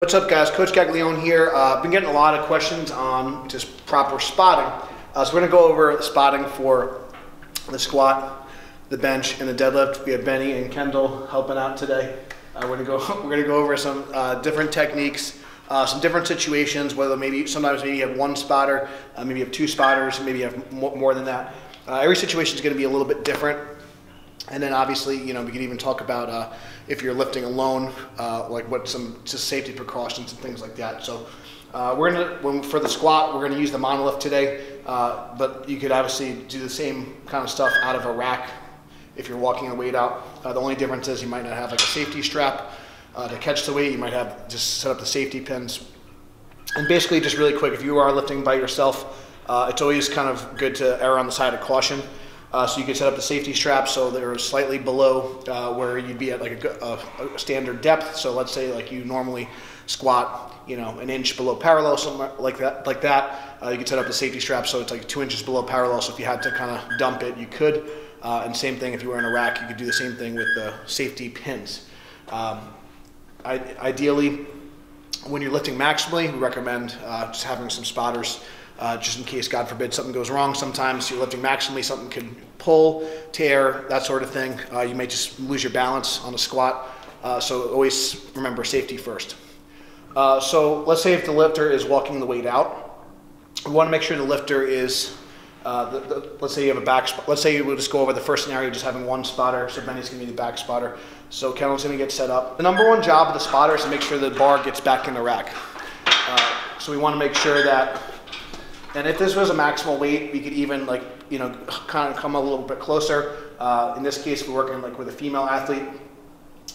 What's up, guys? Coach Gaglione here. I've been getting a lot of questions on just proper spotting. So we're going to go over the spotting for the squat, the bench, and the deadlift. We have Benny and Kendall helping out today. We're going to go over some different techniques, some different situations. Whether sometimes you have one spotter, maybe you have two spotters, maybe you have more than that. Every situation is going to be a little bit different. And then obviously, we can even talk about if you're lifting alone, like what some just safety precautions and things like that. So for the squat, we're gonna use the monolift today, but you could obviously do the same kind of stuff out of a rack if you're walking the weight out. The only difference is you might not have like a safety strap to catch the weight. You might have just set up the safety pins. And basically, just really quick, if you are lifting by yourself, it's always kind of good to err on the side of caution. So you can set up the safety straps so they're slightly below where you'd be at like a standard depth. So let's say like you normally squat, an inch below parallel, something like that. You can set up the safety strap so it's like 2 inches below parallel. So if you had to kind of dump it, you could. And same thing if you were in a rack, you could do the same thing with the safety pins. Ideally, when you're lifting maximally, we recommend just having some spotters. Just in case, God forbid, something goes wrong. Sometimes you're lifting maximally, something can pull, tear, that sort of thing. You may just lose your balance on a squat. So always remember safety first. So let's say if the lifter is walking the weight out, we want to make sure the lifter is, let's say you have a back spot. Let's say we'll just go over the first scenario, just having one spotter. So Benny's going to be the back spotter. So Kendall's going to get set up. The number one job of the spotter is to make sure the bar gets back in the rack. So we want to make sure that. And if this was a maximal weight, we could even kind of come a little bit closer. In this case, we're working like with a female athlete,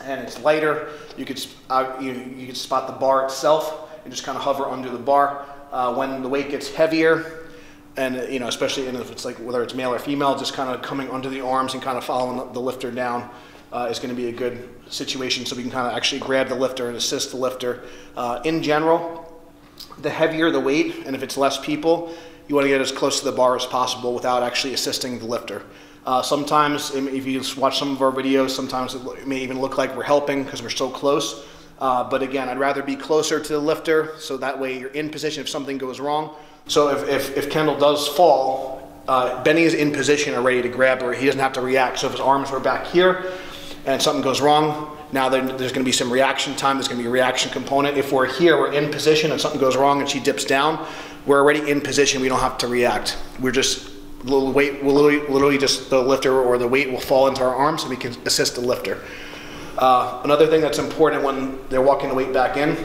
and it's lighter. You could you could spot the bar itself and just kind of hover under the bar. When the weight gets heavier, and especially if it's like whether it's male or female, just kind of coming under the arms and kind of following the lifter down is going to be a good situation. So we can kind of actually grab the lifter and assist the lifter. In general, the heavier the weight, and if it's less people, you want to get as close to the bar as possible without actually assisting the lifter. Sometimes, if you just watch some of our videos, sometimes it may even look like we're helping because we're so close. But again, I'd rather be closer to the lifter so that way you're in position if something goes wrong. So if Kendall does fall, Benny is in position and ready to grab her. He doesn't have to react. So if his arms were back here and something goes wrong, now there's going to be some reaction time. There's going to be a reaction component. If we're here, we're in position, and something goes wrong and she dips down, we're already in position. We don't have to react. We're just literally just the lifter or the weight will fall into our arms, and we can assist the lifter. Another thing that's important when they're walking the weight back in,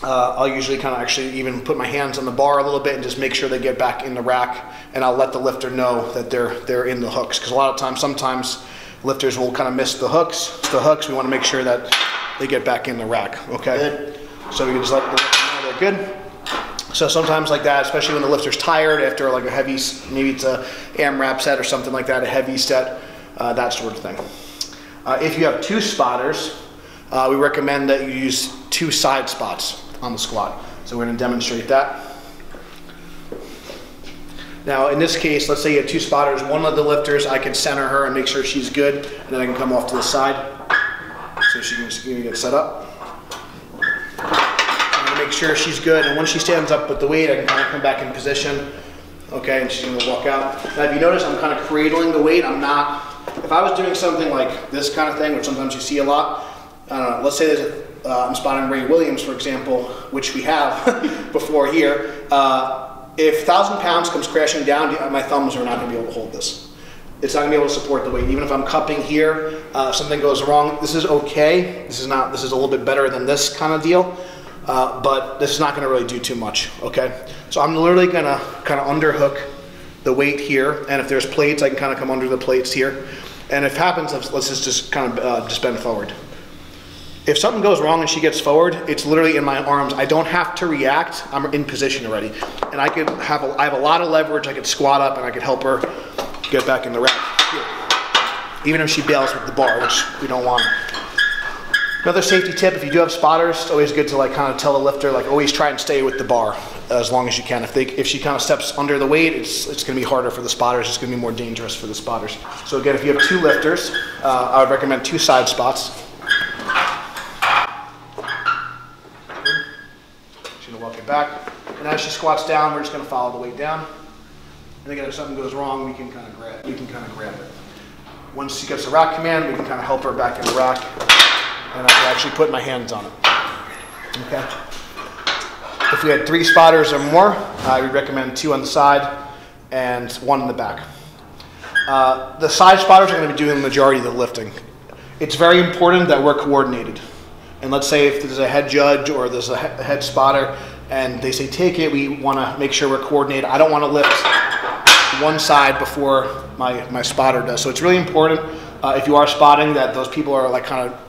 I'll usually kind of actually even put my hands on the bar a little bit and just make sure they get back in the rack, and I'll let the lifter know that they're in the hooks, because a lot of times, sometimes lifters will kind of miss the hooks. We want to make sure that they get back in the rack, okay? Good. So we can just let the lifter know they're good. So sometimes like that, especially when the lifter's tired after like a heavy, maybe it's a AMRAP set or something like that, a heavy set, that sort of thing. If you have two spotters, we recommend that you use two side spots on the squat. So we're going to demonstrate that. Now, in this case, let's say you have two spotters. One of the lifters, I can center her and make sure she's good, and then I can come off to the side so she can get set up. I'm going to make sure she's good, and when she stands up with the weight, I can kind of come back in position. Okay, and she's going to walk out. Now, if you notice, I'm kind of cradling the weight. I'm not, if I was doing something like this kind of thing, which sometimes you see a lot, I don't know, let's say there's I'm spotting Ray Williams, for example, which we have before here. If 1,000 pounds comes crashing down, my thumbs are not going to be able to hold this. It's not going to be able to support the weight. Even if I'm cupping here, if something goes wrong, this is okay. This is a little bit better than this kind of deal, but this is not going to really do too much, okay? So I'm literally going to kind of underhook the weight here, and if there's plates, I can kind of come under the plates here. And if it happens, let's just kind of just bend forward. If something goes wrong and she gets forward, it's literally in my arms. I don't have to react. I'm in position already. And I have a lot of leverage. I could squat up and I could help her get back in the rack here. Even if she bails with the bar, which we don't want. Another safety tip, if you do have spotters, it's always good to kind of tell the lifter, always try and stay with the bar as long as you can. If she kind of steps under the weight, it's going to be harder for the spotters. It's going to be more dangerous for the spotters. So again, if you have two lifters, I would recommend two side spots. She's gonna walk it back. And as she squats down, we're just gonna follow the weight down. And again, if something goes wrong, we can kind of grab it. Once she gets the rack command, we can kind of help her back in the rack. And I can actually put my hands on it. Okay. If we had 3 spotters or more, I would recommend 2 on the side and 1 in the back. The side spotters are going to be doing the majority of the lifting. It's very important that we're coordinated. And let's say if there's a head judge or there's a head spotter and they say take it, we want to make sure we're coordinated. I don't want to lift one side before my spotter does. So it's really important if you are spotting that those people are like kind of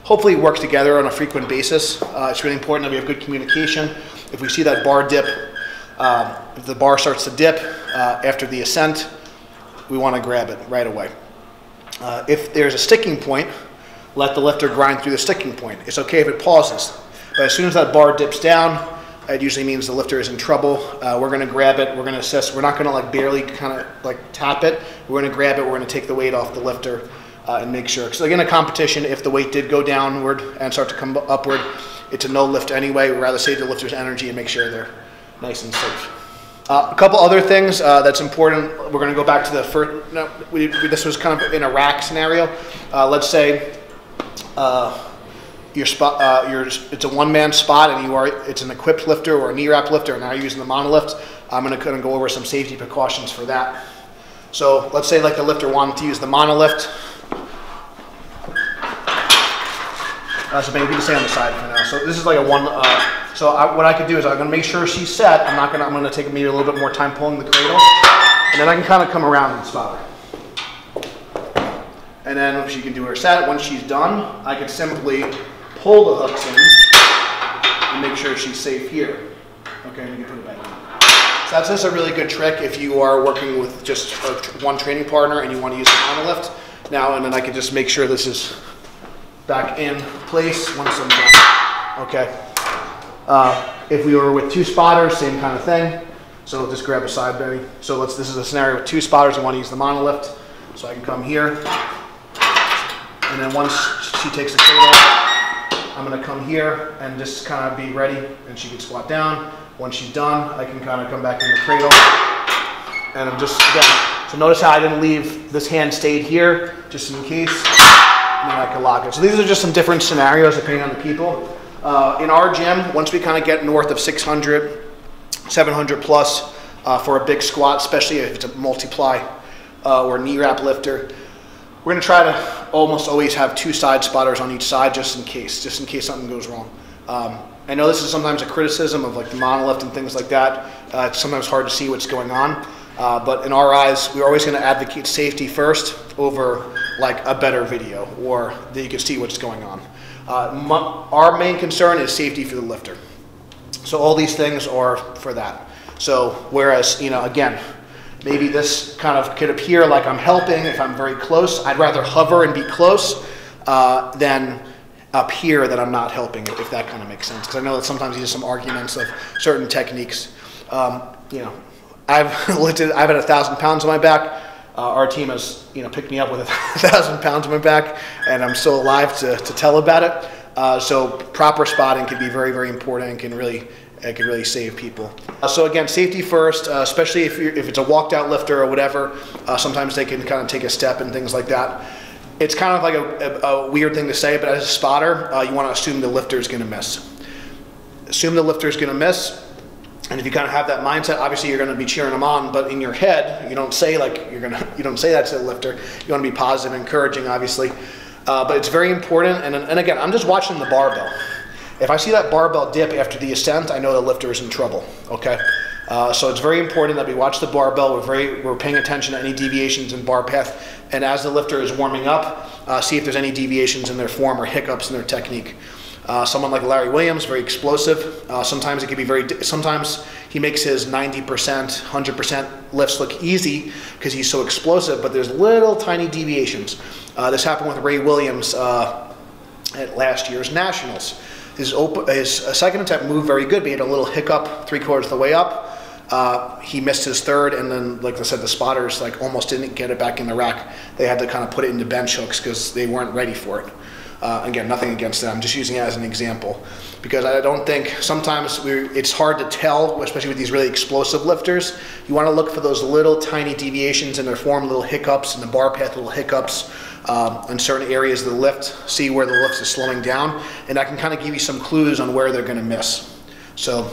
hopefully work together on a frequent basis. It's really important that we have good communication. If we see that bar dip, if the bar starts to dip after the ascent, we want to grab it right away. If there's a sticking point, let the lifter grind through the sticking point. It's okay if it pauses, but as soon as that bar dips down, it usually means the lifter is in trouble. We're going to grab it. We're going to assess. We're not going to like barely kind of like tap it. We're going to grab it. We're going to take the weight off the lifter and make sure. So again, a competition, if the weight did go downward and start to come upward, it's a no lift anyway. We'd rather save the lifter's energy and make sure they're nice and safe. A couple other things that's important. We're going to go back to the first. No, this was kind of in a rack scenario. Let's say your spot, it's a one-man spot, and it's an equipped lifter or a knee wrap lifter, and now you're using the monolift. I'm going to go over some safety precautions for that. So let's say like the lifter wanted to use the monolift. So maybe we can stay on the side for now. So this is like a one. What I could do is I'm going to make sure she's set. I'm going to take maybe a little bit more time pulling the cradle, and then I can kind of come around and spot her. And then she can do her set. Once she's done, I can simply pull the hooks in and make sure she's safe here. Okay, and you can put it back in. So that's just a really good trick if you are working with just one training partner and you want to use the monolift. Now, and then I can just make sure this is back in place once I'm done. Okay. If we were with 2 spotters, same kind of thing. So just grab a side bending. So this is a scenario with 2 spotters. I want to use the monolift. So I can come here. And then once she takes the cradle, I'm going to come here and just kind of be ready, and she can squat down. Once she's done, I can kind of come back in the cradle. And I'm just, again, so notice how I didn't leave, this hand stayed here, just in case, and then I can lock it. So these are just some different scenarios depending on the people. In our gym, once we kind of get north of 600, 700 plus for a big squat, especially if it's a multiply or knee wrap lifter, we're going to try to almost always have 2 side spotters on each side just in case something goes wrong. I know this is sometimes a criticism of like the monolift and things like that. It's sometimes hard to see what's going on, but in our eyes, we're always going to advocate safety first over like a better video or that you can see what's going on. Our main concern is safety for the lifter. So all these things are for that. So whereas, again, maybe this kind of could appear like I'm helping if I'm very close. I'd rather hover and be close than up here that I'm not helping, if that kind of makes sense. Because I know that sometimes there's some arguments of certain techniques. I've had 1,000 pounds on my back. Our team has picked me up with 1,000 pounds on my back, and I'm still alive to tell about it. So proper spotting can be very, very important and can really save people. So again, safety first, especially if it's a walked out lifter or whatever. Sometimes they can kind of take a step and things like that. It's kind of like a weird thing to say, but as a spotter, you want to assume the lifter is going to miss. Assume the lifter is going to miss, and if you kind of have that mindset, obviously you're going to be cheering them on. But in your head, you don't say like you don't say that to the lifter. You want to be positive, and encouraging, obviously. But it's very important. And again, I'm just watching the barbell. If I see that barbell dip after the ascent, I know the lifter is in trouble, okay? So it's very important that we watch the barbell. We're paying attention to any deviations in bar path. And as the lifter is warming up, see if there's any deviations in their form or hiccups in their technique. Someone like Larry Williams, very explosive. Sometimes it can be sometimes he makes his 90%, 100% lifts look easy because he's so explosive, but there's little tiny deviations. This happened with Ray Williams at last year's Nationals. His second attempt moved very good, but he had a little hiccup 3/4 of the way up. He missed his third, and then, like I said, the spotters like almost didn't get it back in the rack. They had to kind of put it into bench hooks because they weren't ready for it. Again, nothing against them, I'm just using it as an example, because I don't think sometimes it's hard to tell, especially with these really explosive lifters. You want to look for those little tiny deviations in their form, little hiccups in the bar path, little hiccups in certain areas of the lift, see where the lift is slowing down, and that can kind of give you some clues on where they're going to miss. So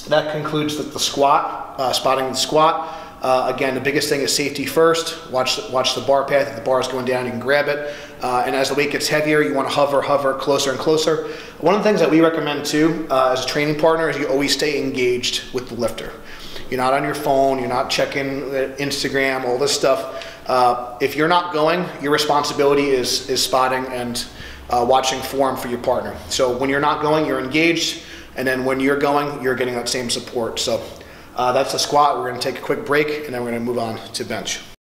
that concludes the squat, spotting the squat. Again, the biggest thing is safety first. Watch the bar path. If the bar is going down, you can grab it. And as the weight gets heavier, you want to hover closer and closer. One of the things that we recommend too, as a training partner, is you always stay engaged with the lifter. You're not on your phone, you're not checking Instagram, all this stuff. If you're not going, your responsibility is spotting and watching form for your partner. So when you're not going, you're engaged, and then when you're going, you're getting that same support. So that's the squat. We're going to take a quick break, and then we're going to move on to bench.